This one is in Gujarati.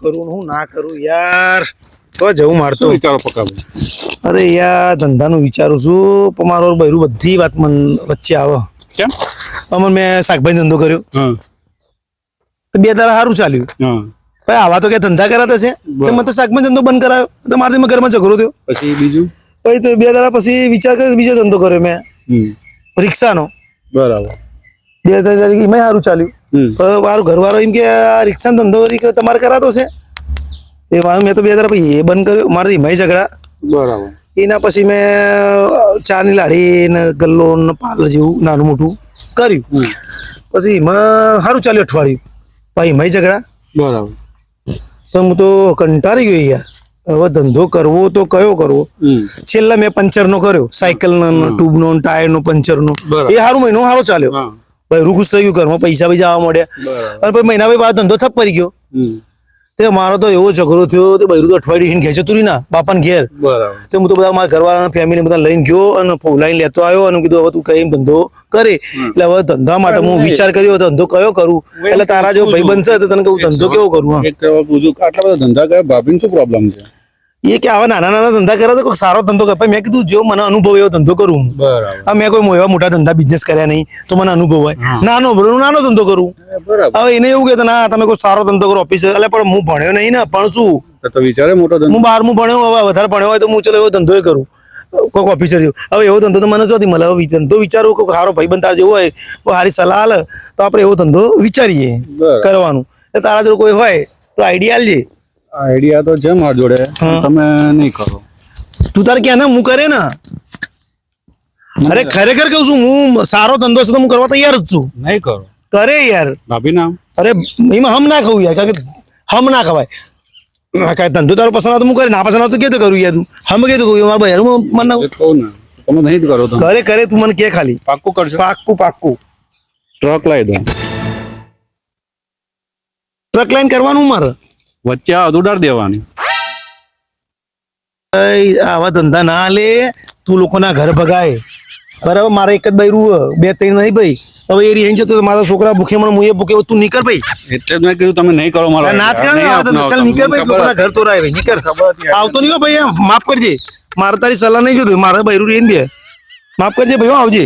કરું હું ના કરું યાર તો જવું મારતો વિચારો પકાવું. અરે યાર ધંધાનું વિચારું છું પણ મારો બૈરું બધી વાત મન વચ્ચે આવે. કેમ? અમર મેં શાકભાજી ધંધો કર્યો હા તો 2 દાડા સારું ચાલ્યું. હા ભાઈ આવા તો ક્યાં ધંધા કરાતા છે કે મને તો શાકભાજી ધંધો બંધ કરાયો તો મારે ઘરમાં ઝઘડો થયો. પછી બીજું? પછી તો 2 દાડા પછી વિચાર કર્યો બીજો ધંધો કર્યો મેં રિક્ષાનો. બરાબર. 2 દાડા એમાં સારું ચાલ્યું. મારું ઘરવાળો એમ કે આ રિક્ષાનો ધંધો તમારે કરાતો છે એ મેં તો 2 દાડા પછી એ બંધ કર્યો. મારે એમાં ઝઘડા. બરાબર. એના પછી મેં ચાની લાડી ને ગલ્લો ને પાર્લર જેવું નાનું મોટું કર્યું. પછી એમાં સારું ચાલ્યું અઠવાડિયું. પછી એમાં ઝઘડા. બરાબર. તો હું તો કંટાળી ગયો યાર. હવે ધંધો કરવો તો કયો કરવો. છેલ્લા મેં પંચર નો કર્યો સાયકલ નો ટ્યુબ નો ટાયર નો પંચર નો. એ સારું મહિનો સારો ચાલ્યો. ભાઈ રૂખુશ થઈ ગયું ઘરમાં પૈસા આવવા મળ્યા અને પછી મહિના પછી ધંધો થપ પડી ગયો. તે મારો તો એવો ઝઘડો થયો તે બૈરું તો અઠવાડિયું ઘેર જતું રહી ના બાપાને ઘેર. તો હું તો બધા મારા ઘરવાળા ફેમિલી બધા લઈને ગયો અને ફોલાઈને લેતો આવ્યો અને કીધું હવે તું કઈ ધંધો કરે. એટલે હવે ધંધા માટે હું વિચાર કર્યો ધંધો કયો કરું. એટલે તારા જેવો ભાઈ બનશે તો તને કહું ધંધો કેવો કરું. આટલા બધા ધંધા કર્યા ભાભીને શું પ્રોબ્લેમ છે? એ કે આવા નાના નાના ધંધા કરે તો કોઈ સારો ધંધો કરે. મેં કીધું જો મને અનુભવ એવો ધંધો કરું. બરાબર. મેં કોઈ એવા મોટા ધંધા બિઝનેસ કર્યા નહીં તો મને અનુભવ હોય. નાનો ધંધો કરું. હવે એને એવું કે ના તમે કોઈ સારો ધંધો કરો ઓફિસ. એટલે પણ હું ભણ્યો નહીં ને પણ શું તો વિચારે મોટો ધંધો. હું 12મું ભણ્યો હવે વધારે ભણ્યો હોય તો હું ચલો એવો ધંધો કરું કોઈક ઓફિસર જેવું. હવે એવો ધંધો તો મને નથી મળે. હવે ધંધો વિચારું કોઈ સારો ભાઈ બંધ જેવો હોય સારી સલાહ આલે તો આપણે એવો ધંધો વિચારીએ કરવાનું. તારા જો કોઈ હોય તો આઈડિયા આલજે. આઈડિયા તો છે મારા જોડે તમે નહીં કરો. તું તારે ક્યાં ને હું કરે ને. અરે ખરેખર કહું છું હું સારો ધંધો છે તો હું કરવા તૈયાર જ છું. નહીં કરો. કરે યાર. ભાભી નામ. અરે એમાં હમ ના ખાવું યાર કારણ કે હમ ના ખવાય. કઈ ધંધો તારો પસંદ આવતો હું કરે ના પસંદ આવતો કે કરું યાર તું હમ કે કહું મારા ભાઈ મને કહું ને તમે નહીં જ કરો તો કરે તું મને કે ખાલી પાક્કું કરશો? પાક્કું ટ્રક લાવી દો. ટ્રક લાઈન કરવાનું મારે વચ્ચે આ ઉડાડ દેવાની. આવા ધંધા ના લે તું લોકોના ઘર ભગાય. બરાબર મારે એક જ બૈરું 2-3 નહીં ભાઈ. હવે એ રહી જતો મારા છોકરા ભૂખે મને હું એ ભૂખે તું નીકળ ભાઈ. એટલે મેં કીધું તમે નહીં કરો મારા નાચ કર ચાલ નીકળ ભાઈ લોકોના ઘર તો રાય ભાઈ નીકળ. આવતો નહીં ભાઈ એમ માફ કરજે મારે તારી સલાહ નહીં જોતું મારે બૈરું રહીને બે માફ કરજે ભાઈ આવજે.